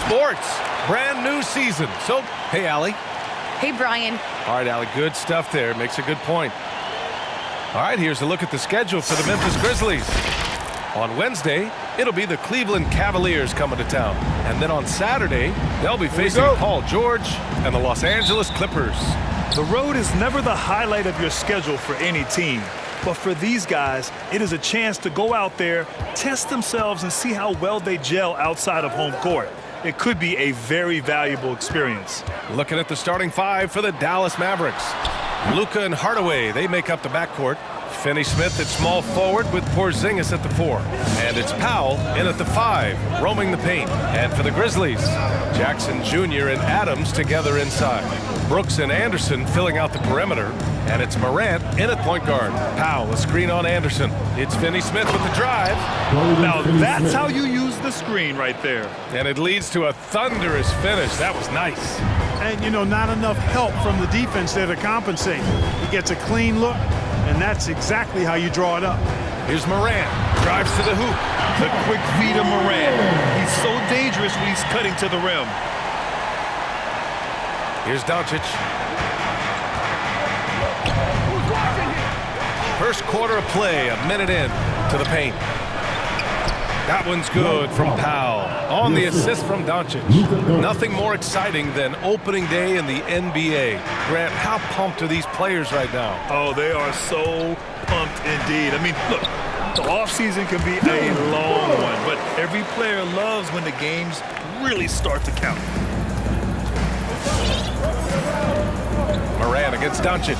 Sports, brand new season. So, hey, Allie. Hey, Brian. All right, Allie, good stuff there. Makes a good point. All right, here's a look at the schedule for the Memphis Grizzlies. On Wednesday, it'll be the Cleveland Cavaliers coming to town. And then on Saturday, they'll be facing Paul George and the Los Angeles Clippers. The road is never the highlight of your schedule for any team. But for these guys, it is a chance to go out there, test themselves, and see how well they gel outside of home court. It could be a very valuable experience. Looking at the starting five for the Dallas Mavericks. Luka and Hardaway, they make up the backcourt. Finney Smith at small forward with Porzingis at the 4. And it's Powell in at the 5, roaming the paint. And for the Grizzlies, Jackson Jr. and Adams together inside. Brooks and Anderson filling out the perimeter. And it's Morant in at point guard. Powell, a screen on Anderson. It's Finney Smith with the drive. Now that's how you use the screen right there. And it leads to a thunderous finish. That was nice. And, you know, not enough help from the defense there to compensate. He gets a clean look, and that's exactly how you draw it up. Here's Morant. Drives to the hoop. The quick feed of Morant. He's so dangerous when he's cutting to the rim. Here's Doncic. First quarter of play, a minute in to the paint. That one's good from Powell. On the assist from Doncic. Nothing more exciting than opening day in the NBA. Grant, how pumped are these players right now? Oh, they are so pumped indeed. I mean, look, the offseason can be a long one, but every player loves when the games really start to count. Morant against Doncic.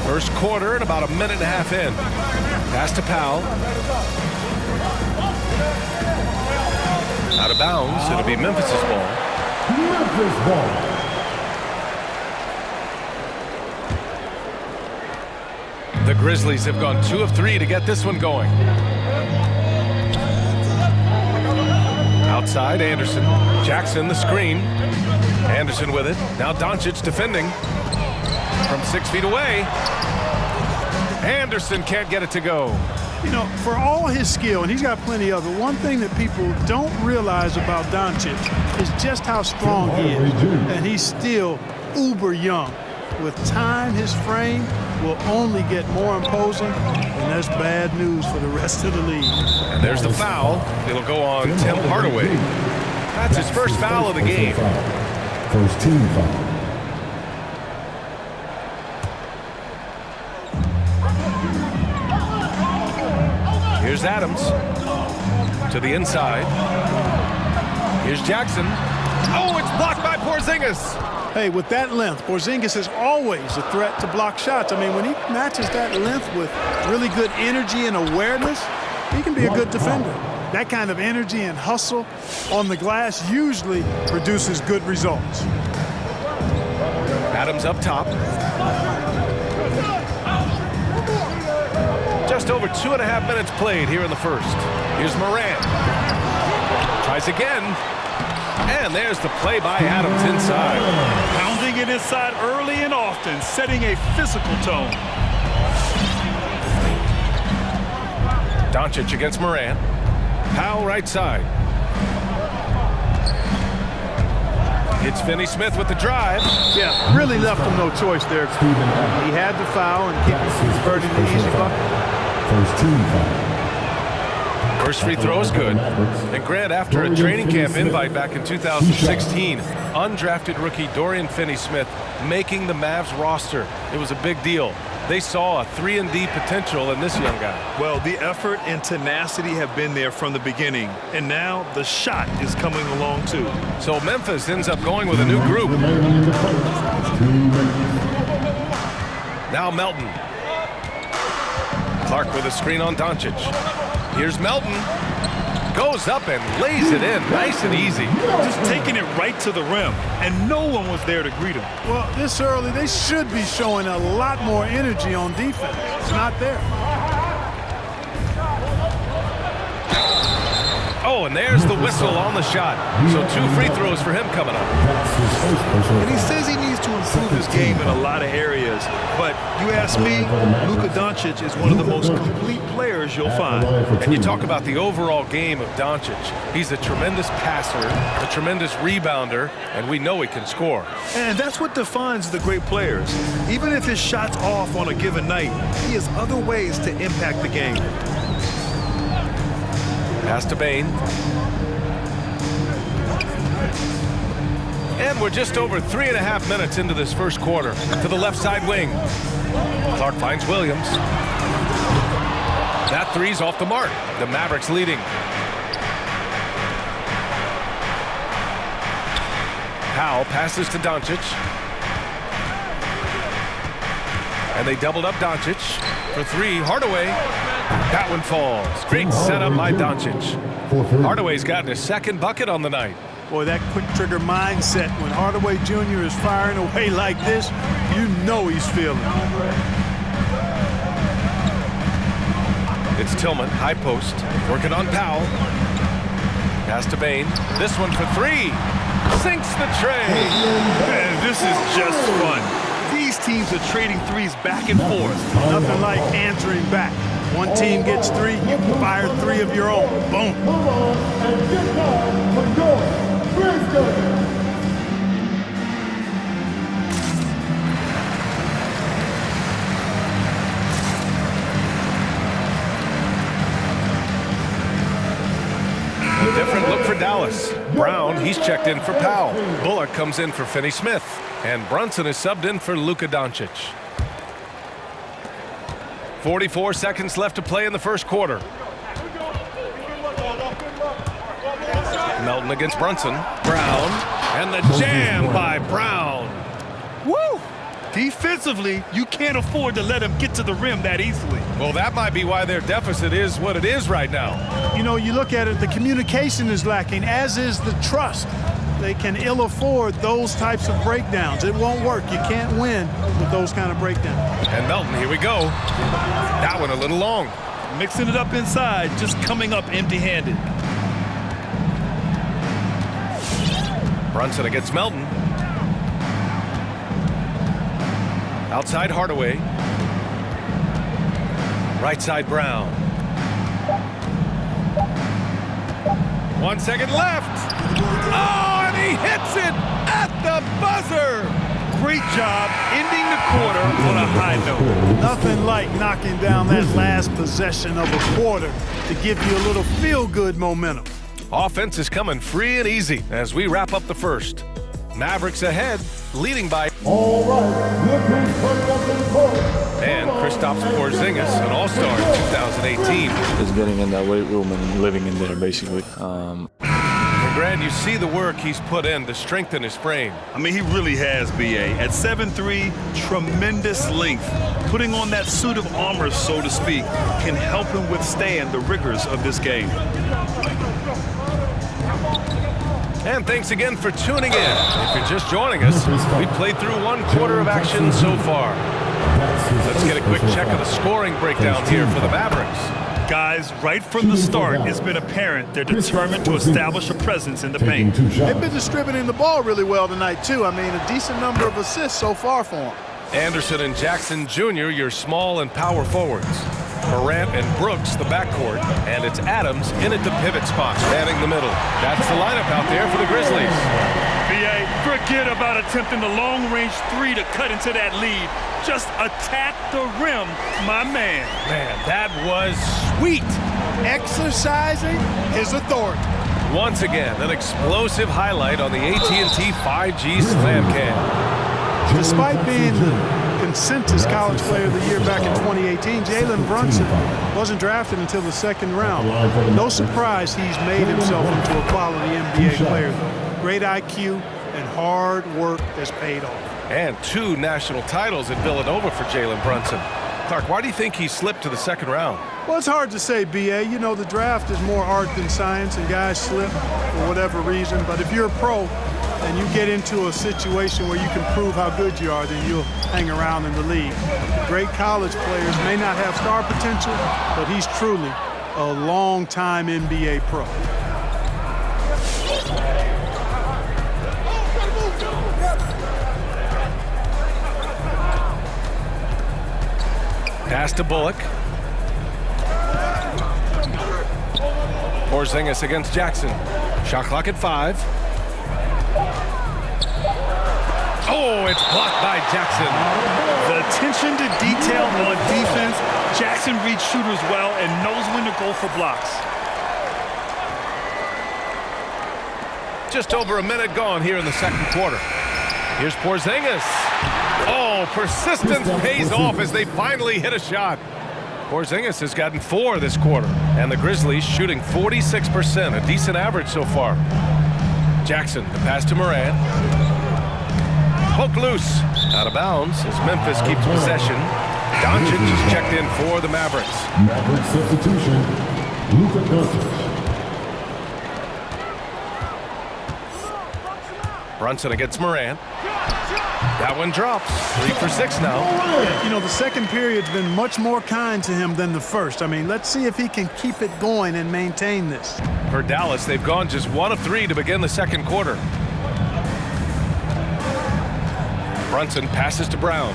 First quarter and about a minute and a half in. Pass to Powell. Out of bounds. It'll be Memphis's ball. Memphis ball. The Grizzlies have gone 2 of 3 to get this one going. Outside, Anderson. Jackson, the screen. Anderson with it. Now Doncic defending. From 6 feet away. Anderson can't get it to go. You know, for all his skill, and he's got plenty of it, one thing that people don't realize about Doncic is just how strong he is. And he's still uber young. With time, his frame will only get more imposing, and that's bad news for the rest of the league. And there's the foul. It'll go on Tim Hardaway. That's his first foul of the game. First team foul. Here's Adams to the inside. Here's Jackson. Oh, it's blocked by Porzingis. Hey, with that length, Porzingis is always a threat to block shots. I mean, when he matches that length with really good energy and awareness, he can be a good defender. That kind of energy and hustle on the glass usually produces good results. Adams up top. Just over 2.5 minutes played here in the first. Here's Morant. Tries again. And there's the play by Adams inside. Pounding it inside early and often, setting a physical tone. Doncic against Morant. Powell right side. It's Finney Smith with the drive. Yeah, really left him no choice there. He had the foul and converted an easy bucket. First team foul. First free throw is good. And Grant, after a training camp invite back in 2016, undrafted rookie Dorian Finney-Smith making the Mavs roster. It was a big deal. They saw a 3-and-D potential in this young guy. Well, the effort and tenacity have been there from the beginning, and now the shot is coming along too. So Memphis ends up going with a new group. Now Melton. Clark with a screen on Doncic. Here's Melton. Goes up and lays it in nice and easy. Just taking it right to the rim, and no one was there to greet him. Well, this early, they should be showing a lot more energy on defense. It's not there. Oh, and there's the whistle on the shot. So 2 free throws for him coming up. That's his first personal And he foul. says he needs to improve his game in a lot of areas. But you ask me, Luka Doncic is one of the most complete players you'll find. And you talk about the overall game of Doncic. He's a tremendous passer, a tremendous rebounder, and we know he can score. And that's what defines the great players. Even if his shot's off on a given night, he has other ways to impact the game. Pass to Bain. And we're just over 3.5 minutes into this first quarter. To the left side wing. Clark finds Williams. That three's off the mark. The Mavericks leading. Powell passes to Doncic. And they doubled up Doncic for 3. Hardaway. That one falls. Great setup by Doncic. Hardaway's gotten his second bucket on the night. Boy, that quick trigger mindset when Hardaway Jr. is firing away like this, you know he's feeling it. It's Tillman, high post, working on Powell. Pass to Bain. This one for 3. Sinks the tray. Man, this is just fun. These teams are trading threes back and forth. Nothing like answering back. One team gets 3, you fire 3 of your own. Boom. A different look for Dallas. Brown, he's checked in for Powell. Bullock comes in for Finney-Smith. And Brunson is subbed in for Luka Doncic. 44 seconds left to play in the first quarter. Melton against Brunson. Brown. And the jam by Brown. Woo! Defensively, you can't afford to let him get to the rim that easily. Well, that might be why their deficit is what it is right now. You know, you look at it, the communication is lacking, as is the trust. They can ill afford those types of breakdowns. It won't work. You can't win with those kind of breakdowns. And Melton, here we go. That one a little long. Mixing it up inside, just coming up empty-handed. Brunson against Melton. Outside Hardaway. Right side Brown. 1 second left. Oh, and he hits it at the buzzer. Great job ending the quarter on a high note. Nothing like knocking down that last possession of a quarter to give you a little feel-good momentum. Offense is coming free and easy as we wrap up the first. Mavericks ahead, leading by. All right, look who's coming up in court. And Kristaps Porzingis, an All-Star in 2018. Just getting in that weight room and living in there, basically. And Grant, you see the work he's put in to strengthen his frame. I mean, he really has, B.A. At 7'3", tremendous length. Putting on that suit of armor, so to speak, can help him withstand the rigors of this game. And thanks again for tuning in. If you're just joining us, we played through 1 quarter of action so far. Let's get a quick check of the scoring breakdown here for the Mavericks. Guys, right from the start, it's been apparent they're determined to establish a presence in the paint. They've been distributing the ball really well tonight, too. I mean, a decent number of assists so far for them. Anderson and Jackson Jr., your small and power forwards. Morant and Brooks, the backcourt. And it's Adams in at the pivot spot, spanning the middle. That's the lineup out there for the Grizzlies. B.A., forget about attempting the long-range 3 to cut into that lead. Just attack the rim, my man. Man, that was sweet. Exercising his authority. Once again, an explosive highlight on the AT&T 5G Slam Cam. Despite being the consensus college player of the year back in 2018, Jalen Brunson wasn't drafted until the 2nd round. No surprise he's made himself into a quality NBA player. Great IQ and hard work has paid off. And 2 national titles at Villanova for Jalen Brunson. Clark, why do you think he slipped to the 2nd round? Well, it's hard to say, B.A. You know, the draft is more art than science, and guys slip for whatever reason. But if you're a pro and you get into a situation where you can prove how good you are, then you'll hang around in the league. Great college players may not have star potential, but he's truly a long-time NBA pro. Pass to Bullock. Porzingis against Jackson. Shot clock at 5. Oh, it's blocked by Jackson. The attention to detail on defense. Jackson reads shooters well and knows when to go for blocks. Just over a minute gone here in the second quarter. Here's Porzingis. Oh, persistence pays off as they finally hit a shot. Porzingis has gotten 4 this quarter, and the Grizzlies shooting 46%, a decent average so far. Jackson, the pass to Morant. Poked loose. Out of bounds as Memphis keeps possession. Doncic is checked in for the Mavericks. Mavericks substitution, Luka Doncic. Brunson against Morant. That one drops. 3 for 6 now. You know, the second period's been much more kind to him than the first. I mean, let's see if he can keep it going and maintain this. For Dallas, they've gone just 1 of 3 to begin the second quarter. Brunson passes to Brown.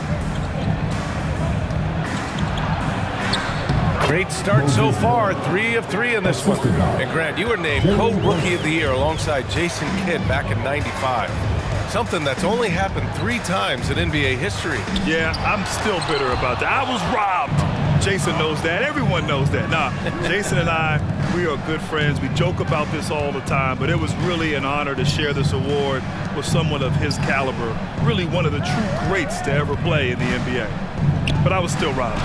Great start so far, 3 of 3 in this one. And Grant, you were named co-rookie of the year alongside Jason Kidd back in '95. Something that's only happened 3 times in NBA history. Yeah, I'm still bitter about that. I was robbed. Jason knows that. Everyone knows that. Nah, Jason and I, we are good friends. We joke about this all the time, but it was really an honor to share this award with someone of his caliber. Really one of the true greats to ever play in the NBA. But I was still robbed.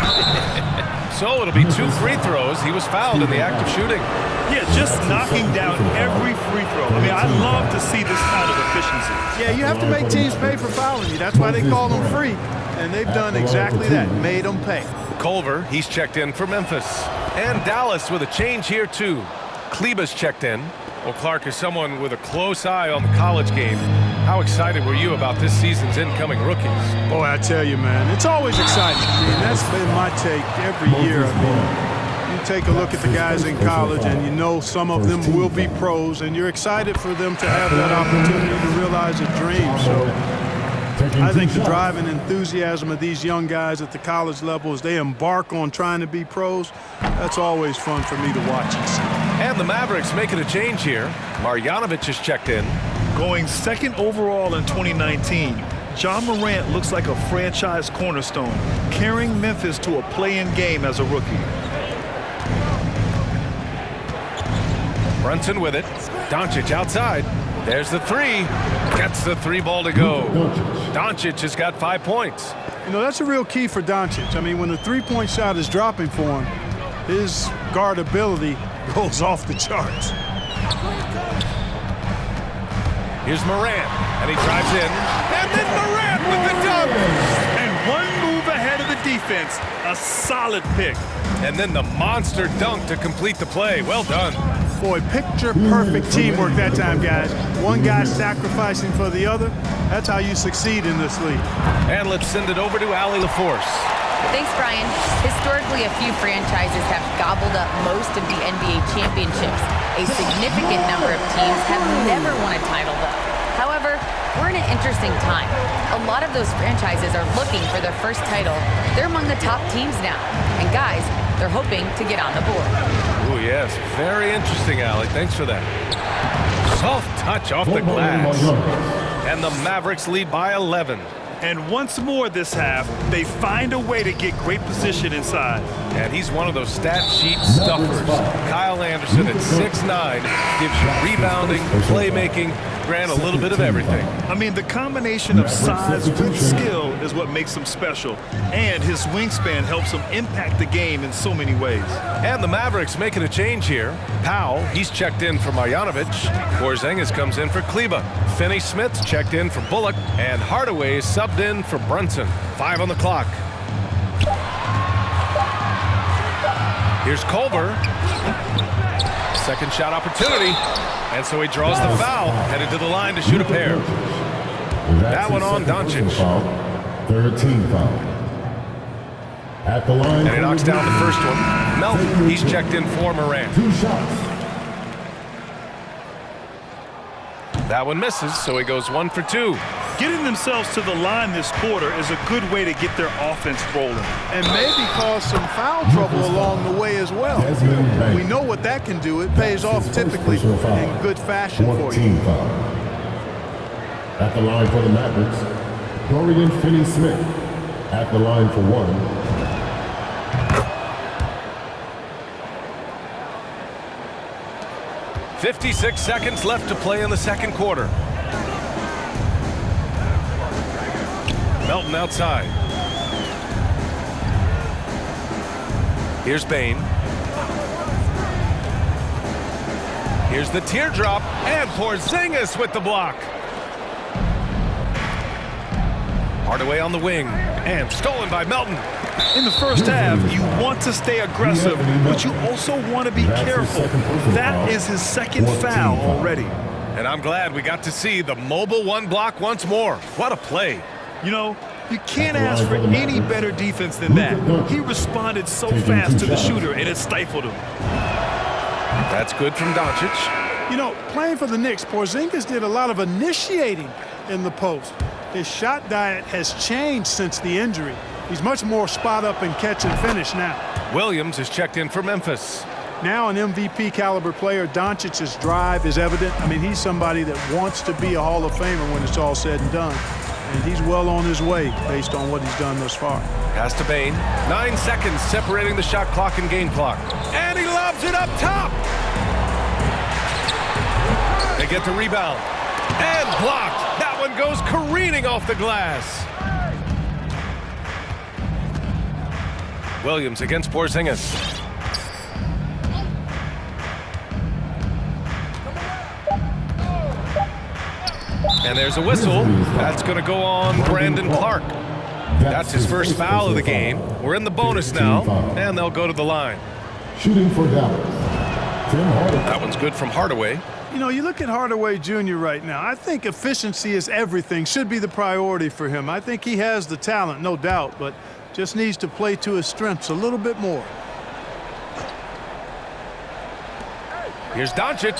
So it'll be 2 free throws. He was fouled in the act of shooting. Yeah, just knocking down every free throw. I mean, I love to see this kind of efficiency. Yeah, you have to make teams pay for fouling you. That's why they call them free. And they've done exactly that, made them pay. Culver, he's checked in for Memphis. And Dallas with a change here too. Kleba's checked in. Well, Clark, is someone with a close eye on the college game. How excited were you about this season's incoming rookies? Boy, I tell you, man, it's always exciting. I mean, that's been my take every year. I mean, you take a look at the guys in college and you know some of them will be pros, and you're excited for them to have that opportunity to realize a dream. So I think the drive and enthusiasm of these young guys at the college level as they embark on trying to be pros, that's always fun for me to watch and see. And the Mavericks making a change here. Marjanovic is checked in. Going 2nd overall in 2019, John Morant looks like a franchise cornerstone, carrying Memphis to a play-in game as a rookie. Brunson with it. Doncic outside. There's the 3. Gets the 3 ball to go. Doncic has got 5 points. You know, that's a real key for Doncic. I mean, when the three-point shot is dropping for him, his guardability goes off the charts. Here's Morant, and he drives in. And then Morant with the dunk! And one move ahead of the defense. A solid pick. And then the monster dunk to complete the play. Well done. Boy, picture-perfect teamwork that time, guys. One guy sacrificing for the other. That's how you succeed in this league. And let's send it over to Allie LaForce. Thanks, Brian. Historically, a few franchises have gobbled up most of the NBA championships. A significant number of teams have never won a title, though. However, we're in an interesting time. A lot of those franchises are looking for their first title. They're among the top teams now. And guys, they're hoping to get on the board. Oh, yes. Very interesting, Allie. Thanks for that. Soft touch off the glass. And the Mavericks lead by 11. And once more this half, they find a way to get great position inside. And he's one of those stat sheet stuffers. Kyle Anderson at 6'9" gives you rebounding, playmaking, Grant, a little bit of everything. I mean, the combination of size with skill is what makes him special. And his wingspan helps him impact the game in so many ways. And the Mavericks making a change here. Powell, he's checked in for Marjanovic. Porzingis comes in for Kleba. Finney-Smith's checked in for Bullock. And Hardaway is subbed in for Brunson. 5 on the clock. Here's Culver. Second shot opportunity. And so he draws the foul, headed to the line to shoot a pair. That one on Doncic. 13 foul. At the line. And he knocks down the first one. Melton, he's checked in for Morant. 2 shots. That one misses, so he goes 1 for 2. Getting themselves to the line this quarter is a good way to get their offense rolling. And maybe cause some foul trouble along the way as well. We know what that can do. It pays off typically in good fashion for you. Foul. At the line for the Mavericks, Dorian Finney-Smith. At the line for one. .56 seconds left to play in the second quarter. Melton outside. Here's Bain. Here's the teardrop, and Porzingis with the block. Hardaway on the wing, and stolen by Melton. In the first half, you want to stay aggressive, but you also want to be careful. That is his second foul already. And I'm glad we got to see the mobile one block once more. What a play. You know, you can't ask for any better defense than that. He responded so fast to the shooter, and it stifled him. That's good from Doncic. You know, playing for the Knicks, Porzingis did a lot of initiating in the post. His shot diet has changed since the injury. He's much more spot up and catch and finish now. Williams is checked in for Memphis. Now an MVP caliber player, Doncic's drive is evident. I mean, he's somebody that wants to be a Hall of Famer when it's all said and done. And he's well on his way based on what he's done thus far. Pass to Bain. 9 seconds separating the shot clock and game clock. And he lobs it up top. They get the rebound. And blocked. That one goes careening off the glass. Williams against Porzingis. And there's a whistle. That's going to go on Brandon Clark. That's his first foul of the game. We're in the bonus now, and they'll go to the line. Shooting for Dallas, Tim Hardaway. That one's good from Hardaway. You know, you look at Hardaway Jr. right now. I think efficiency is everything, should be the priority for him. I think he has the talent, no doubt, but just needs to play to his strengths a little bit more. Here's Doncic.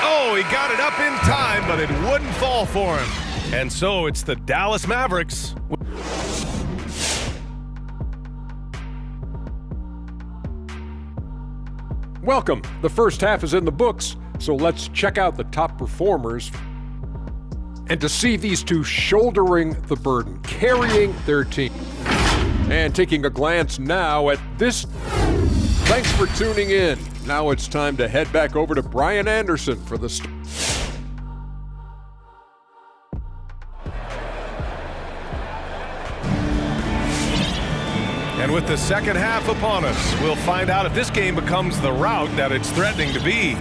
Oh, he got it up in time, but it wouldn't fall for him. And so it's the Dallas Mavericks. Welcome. The first half is in the books, so let's check out the top performers. And to see these two shouldering the burden, carrying their team. And taking a glance now at this. Thanks for tuning in. Now it's time to head back over to Brian Anderson for the And with the second half upon us, we'll find out if this game becomes the rout that it's threatening to be.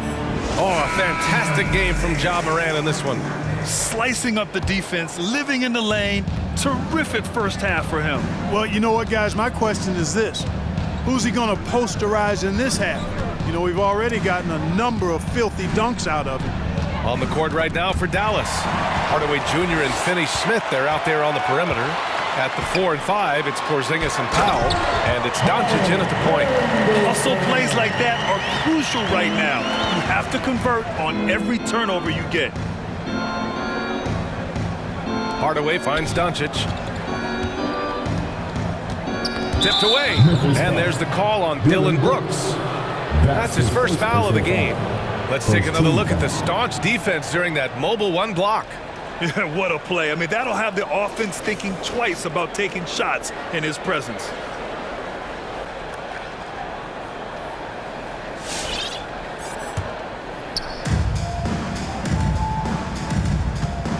Oh, a fantastic game from Ja Morant in this one. Slicing up the defense, living in the lane. Terrific first half for him. Well, you know what, guys? My question is this. Who's he going to posterize in this half? You know, we've already gotten a number of filthy dunks out of him. On the court right now for Dallas. Hardaway Jr. and Finney-Smith, they're out there on the perimeter. At the 4 and 5, it's Porzingis and Powell, and it's Doncic in at the point. Hustle plays like that are crucial right now. You have to convert on every turnover you get. Hardaway finds Doncic. Tipped away, and there's the call on Dylan Brooks. That's his first foul of the game. Let's take another look at the staunch defense during that mobile one block. What a play. I mean, that'll have the offense thinking twice about taking shots in his presence.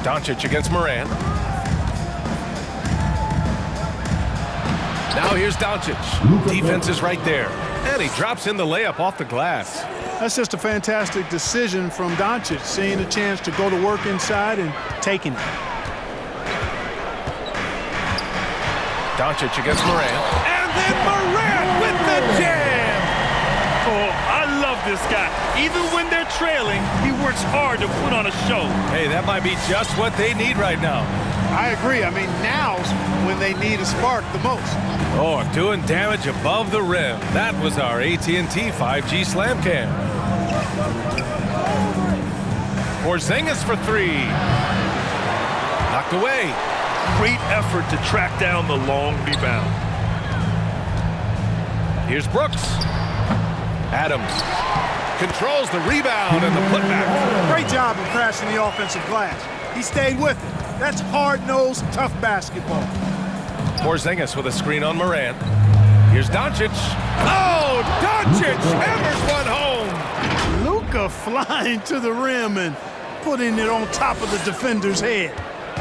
Doncic against Morant. Now here's Doncic. Defense is right there. And he drops in the layup off the glass. That's just a fantastic decision from Doncic, seeing a chance to go to work inside and taking it. Doncic against Morant. And then Morant with the jam! Oh, I love this guy. Even when they're trailing, he works hard to put on a show. Hey, that might be just what they need right now. I agree. I mean, now's when they need a spark the most. Oh, doing damage above the rim. That was our AT&T 5G Slam Cam. Porzingis for three. Knocked away. Great effort to track down the long rebound. Here's Brooks. Adams controls the rebound and the putback. Great job of crashing the offensive glass. He stayed with it. That's hard-nosed, tough basketball. Porzingis with a screen on Morant. Here's Doncic. Oh, Doncic hammers one home. Luka flying to the rim and putting it on top of the defender's head.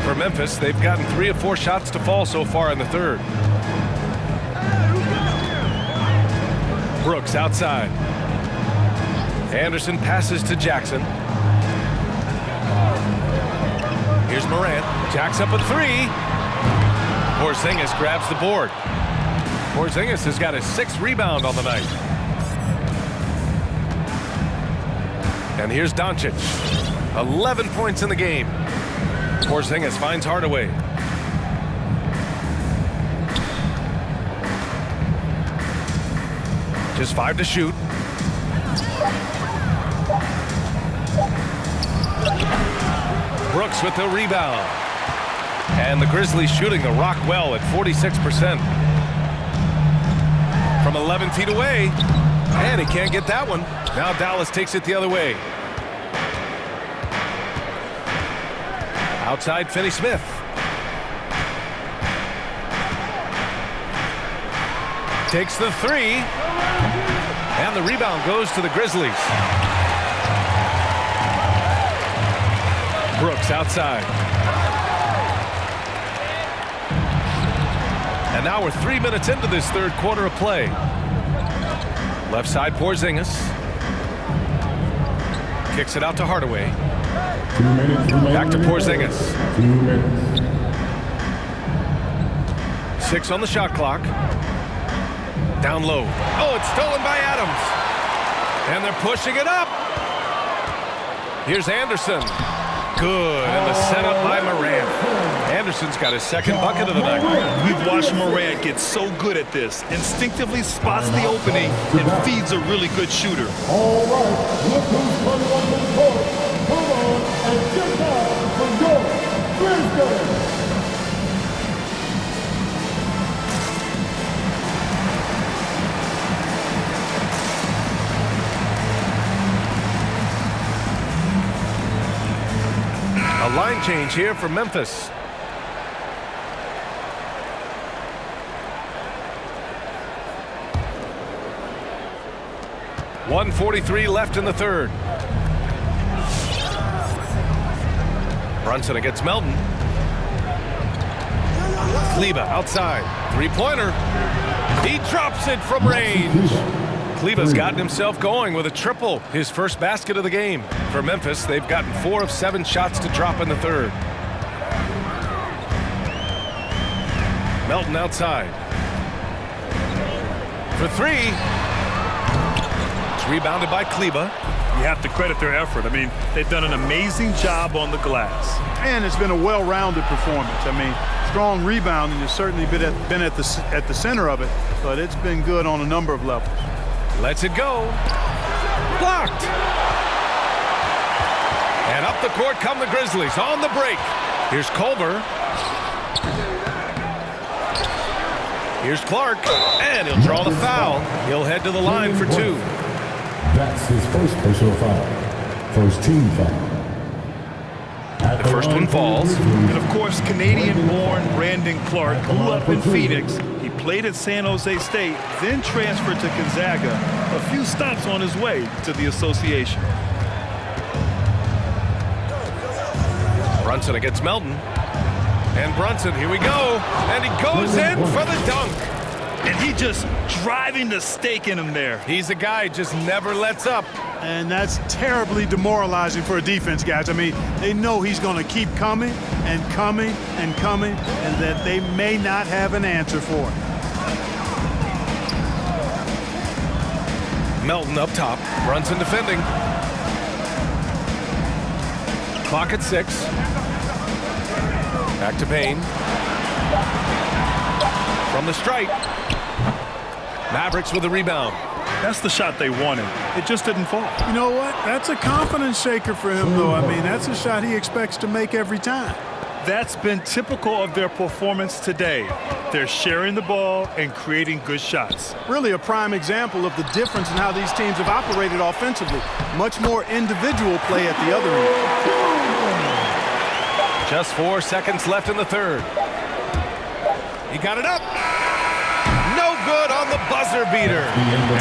For Memphis, they've gotten 3 of 4 shots to fall so far in the third. Brooks outside. Anderson passes to Jackson. Here's Morant. Jacks up a 3. Porzingis grabs the board. Porzingis has got his 6th rebound on the night. And here's Doncic. 11 points in the game. Porzingis finds Hardaway. Just 5 to shoot. Brooks with the rebound. And the Grizzlies shooting the rock well at 46%. From 11 feet away. And he can't get that one. Now Dallas takes it the other way. Outside Finney-Smith. Takes the 3. And the rebound goes to the Grizzlies. Brooks outside. And now we're 3 minutes into this third quarter of play. Left side Porzingis. Kicks it out to Hardaway. 2 minutes remaining. Back to Porzingis. 2 minutes. 6 on the shot clock. Down low. Oh, it's stolen by Adams. And they're pushing it up. Here's Anderson. Good. And the setup by Morant. Anderson's got his 2nd bucket of the night. We've watched Morant get so good at this. Instinctively spots the opening and feeds a really good shooter. All right, look who's coming on the court. Come on and get down from your Grizzlies. A line change here for Memphis. .143 left in the third. Brunson against Melton. Kleber outside. 3-pointer. He drops it from range. Kleber's gotten himself going with a triple, his first basket of the game. For Memphis, they've gotten 4 of 7 shots to drop in the third. Melton outside. For 3. It's rebounded by Kleber. You have to credit their effort. I mean, they've done an amazing job on the glass. And it's been a well-rounded performance. I mean, strong rebounding has certainly been at the center of it, but it's been good on a number of levels. Lets it go. Blocked. And up the court come the Grizzlies on the break. Here's Culver. Here's Clark. And he'll draw the foul. He'll head to the line for 2. That's his first personal foul. First team foul. The first one falls. And of course, Canadian-born Brandon Clark grew up in Phoenix. He played at San Jose State, then transferred to Gonzaga. A few stops on his way to the association. Brunson against Melton. And Brunson, here we go. And he goes in for the dunk. And he just driving the stake in him there. He's a guy who just never lets up. And that's terribly demoralizing for a defense, guys. I mean, they know he's going to keep coming and coming and coming, and that they may not have an answer for it. Melton up top. Brunson defending. Clock at 6. Back to Payne. From the stripe. Mavericks with the rebound. That's the shot they wanted. It just didn't fall. You know what? That's a confidence shaker for him, though. I mean, that's a shot he expects to make every time. That's been typical of their performance today. They're sharing the ball and creating good shots. Really a prime example of the difference in how these teams have operated offensively. Much more individual play at the other end. Just 4 seconds left in the third. He got it up. No good on the buzzer beater.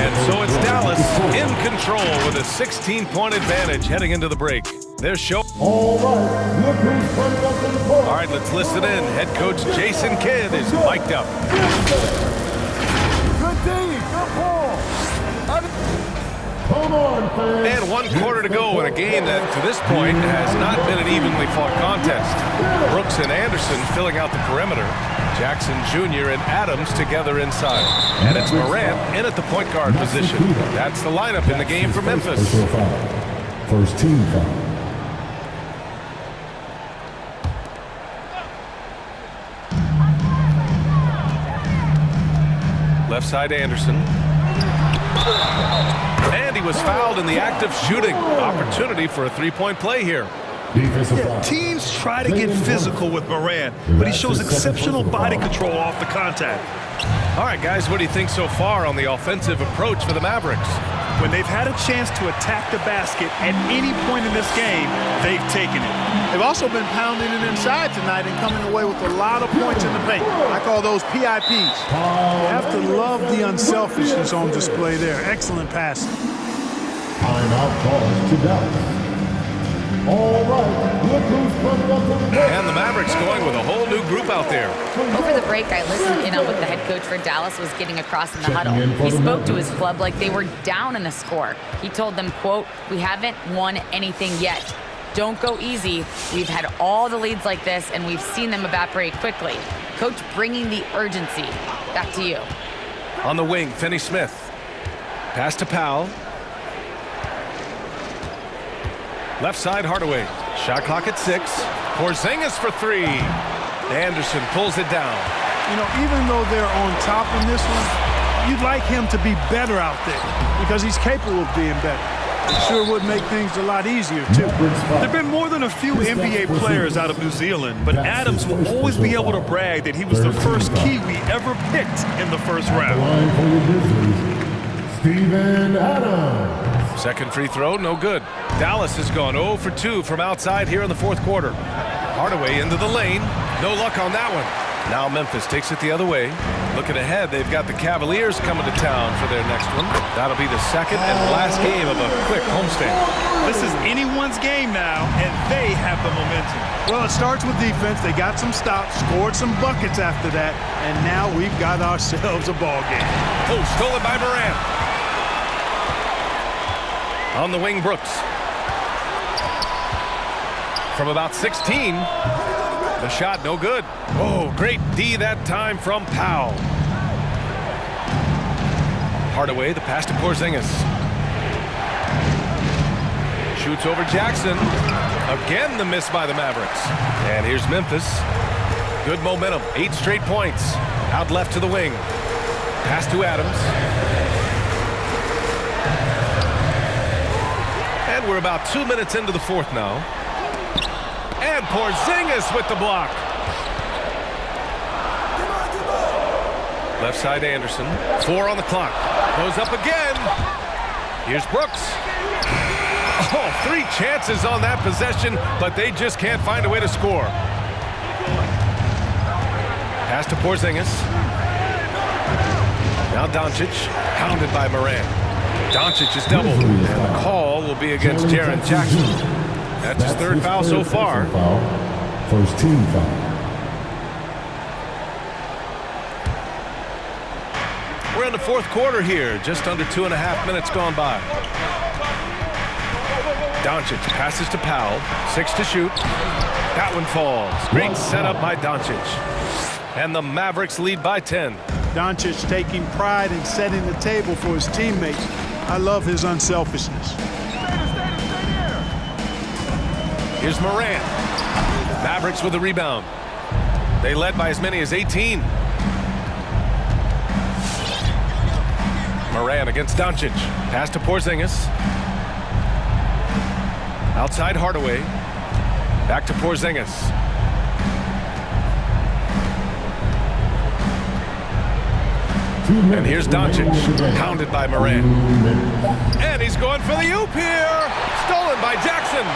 And so it's Dallas in control with a 16-point advantage heading into the break. Their show. All right, look who's coming up in the court. All right, let's listen in. Head coach Jason Kidd is mic'd up. Good D, good ball. Come on, fans. And 1 quarter to go in a game that, to this point, has not been an evenly fought contest. Brooks and Anderson filling out the perimeter. Jackson Jr. and Adams together inside. And it's Morant in at the point guard position. That's the lineup in the game for Memphis. First team foul. Left side Anderson. And he was fouled in the act of shooting. Opportunity for a three-point play here. Teams try to get physical with Morant, but he shows exceptional body control off the contact. All right, guys, what do you think so far on the offensive approach for the Mavericks? When they've had a chance to attack the basket at any point in this game, they've taken it. They've also been pounding it inside tonight and coming away with a lot of points in the paint. I call those PIPs. You have to love the unselfishness on display there. Excellent passing. Timeout calls to Dallas. All right, look who's coming up in the court. And the Mavericks going with a whole new group out there. Over the break, I listened in on what the head coach for Dallas was getting across in the huddle. He spoke to his club like they were down in the score. He told them, quote, "We haven't won anything yet. Don't go easy. We've had all the leads like this, and we've seen them evaporate quickly." Coach bringing the urgency. Back to you. On the wing, Finney Smith. Pass to Powell. Left side, Hardaway. Shot clock at 6. Porzingis for 3. Anderson pulls it down. You know, even though they're on top in this one, you'd like him to be better out there because he's capable of being better. It sure would make things a lot easier, too. There have been more than a few NBA players out of New Zealand, but Adams will always be able to brag that he was the first Kiwi ever picked in the first round. Line for the Grizzlies, Steven Adams. Second free throw, no good. Dallas has gone 0 for 2 from outside here in the fourth quarter. Hardaway into the lane. No luck on that one. Now Memphis takes it the other way. Looking ahead, they've got the Cavaliers coming to town for their next one. That'll be the second and last game of a quick homestand. This is anyone's game now, and they have the momentum. Well, it starts with defense. They got some stops, scored some buckets after that, and now we've got ourselves a ball game. Oh, stolen by Morant. On the wing, Brooks. From about 16, the shot no good. Oh, great D that time from Powell. Hardaway, the pass to Porzingis. Shoots over Jackson. Again, the miss by the Mavericks. And here's Memphis. Good momentum, 8 straight points. Out left to the wing. Pass to Adams. And we're about 2 minutes into the fourth now. And Porzingis with the block. Left side Anderson. 4 on the clock. Goes up again. Here's Brooks. Oh, 3 chances on that possession, but they just can't find a way to score. Pass to Porzingis. Now Doncic, hounded by Morant. Doncic is doubled, and the call will be against Jaren Jackson. That's his third foul so far. First team foul. We're in the fourth quarter here, just under 2.5 minutes gone by. Doncic passes to Powell, 6 to shoot. That one falls. Great setup by Doncic. And the Mavericks lead by 10. Doncic taking pride in setting the table for his teammates. I love his unselfishness. Here's Morant. Mavericks with the rebound. They led by as many as 18. Morant against Doncic. Pass to Porzingis. Outside Hardaway. Back to Porzingis. And here's Doncic, pounded by Morant. And he's going for the oop here. Stolen by Jackson.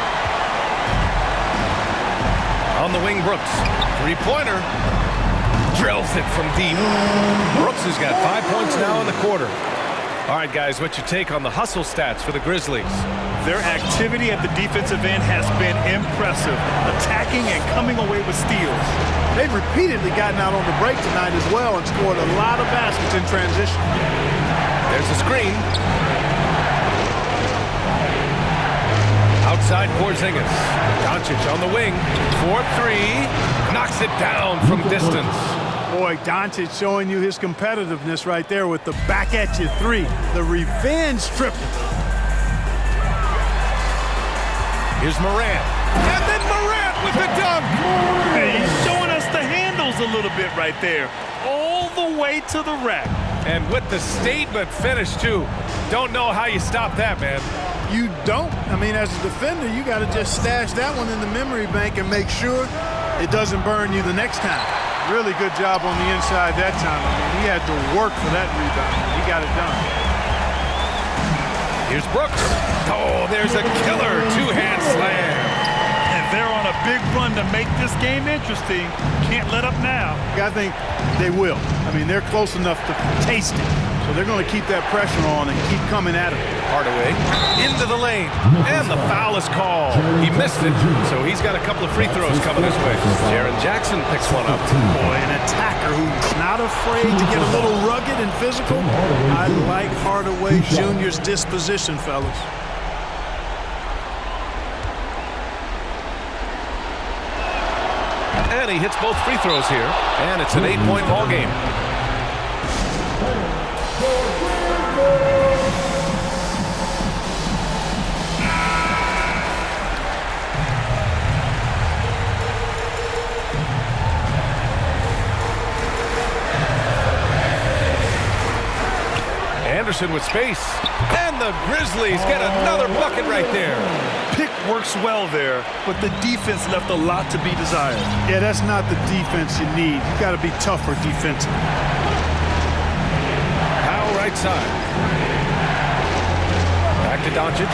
On the wing, Brooks. Three-pointer. Drills it from deep. Brooks has got 5 points now in the quarter. All right, guys, what's your take on the hustle stats for the Grizzlies? Their activity at the defensive end has been impressive, attacking and coming away with steals. They've repeatedly gotten out on the break tonight as well and scored a lot of baskets in transition. There's a screen. Outside Porzingis. Doncic on the wing. 4-3. Knocks it down from distance. Boy, Doncic showing you his competitiveness right there with the back-at-you three. The revenge triple. Here's Morant. And then Morant with the dunk. Hey, he's showing us the handles a little bit right there. All the way to the rack. And with the statement finish, too. Don't know how you stop that, man. You don't. I mean, as a defender, you got to just stash that one in the memory bank and make sure it doesn't burn you the next time. Really good job on the inside that time. I mean, he had to work for that rebound. He got it done. Here's Brooks. Oh, there's a killer two-hand slam. And they're on a big run to make this game interesting. Can't let up now. I think they will. I mean, they're close enough to taste it. So they're going to keep that pressure on and keep coming at him. Hardaway into the lane. And the foul is called. He missed it, so he's got a couple of free throws coming his way. Jaren Jackson picks one up. Boy, an attacker who's not afraid to get a little rugged and physical. I like Hardaway Jr.'s disposition, fellas. And he hits both free throws here. And it's an 8-point ball game. Anderson with space. And the Grizzlies get another bucket right there. Pick works well there, but the defense left a lot to be desired. Yeah, that's not the defense you need. You got to be tougher defensively. Powell right side. Back to Doncic.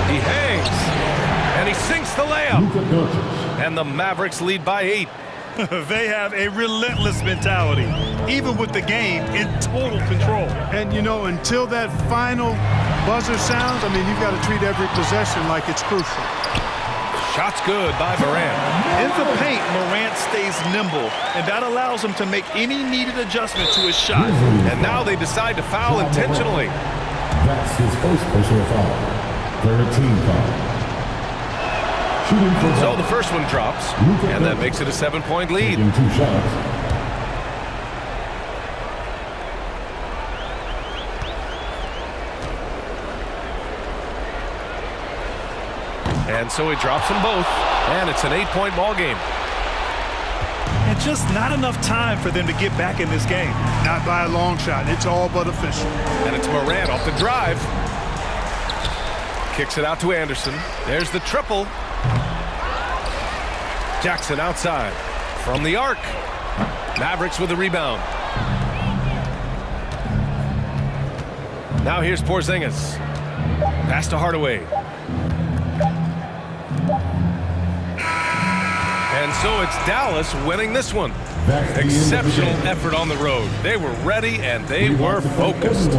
He hangs. And he sinks the layup. And the Mavericks lead by 8. They have a relentless mentality, even with the game in total control. And, you know, until that final buzzer sounds, I mean, you've got to treat every possession like it's crucial. Shot's good by Morant. In the paint, Morant stays nimble, and that allows him to make any needed adjustment to his shot. And now they decide to foul intentionally. That's his first personal foul. Third team foul. So the first one drops, and that makes it a 7-point lead. 2 shots. And so he drops them both, and it's an 8-point ball game. And just not enough time for them to get back in this game. Not by a long shot. It's all but official. And it's Morant off the drive. Kicks it out to Anderson. There's the triple. Jackson outside from the arc. Mavericks with the rebound. Now here's Porzingis. Pass to Hardaway. And so it's Dallas winning this one. Exceptional effort on the road. They were ready and they were focused.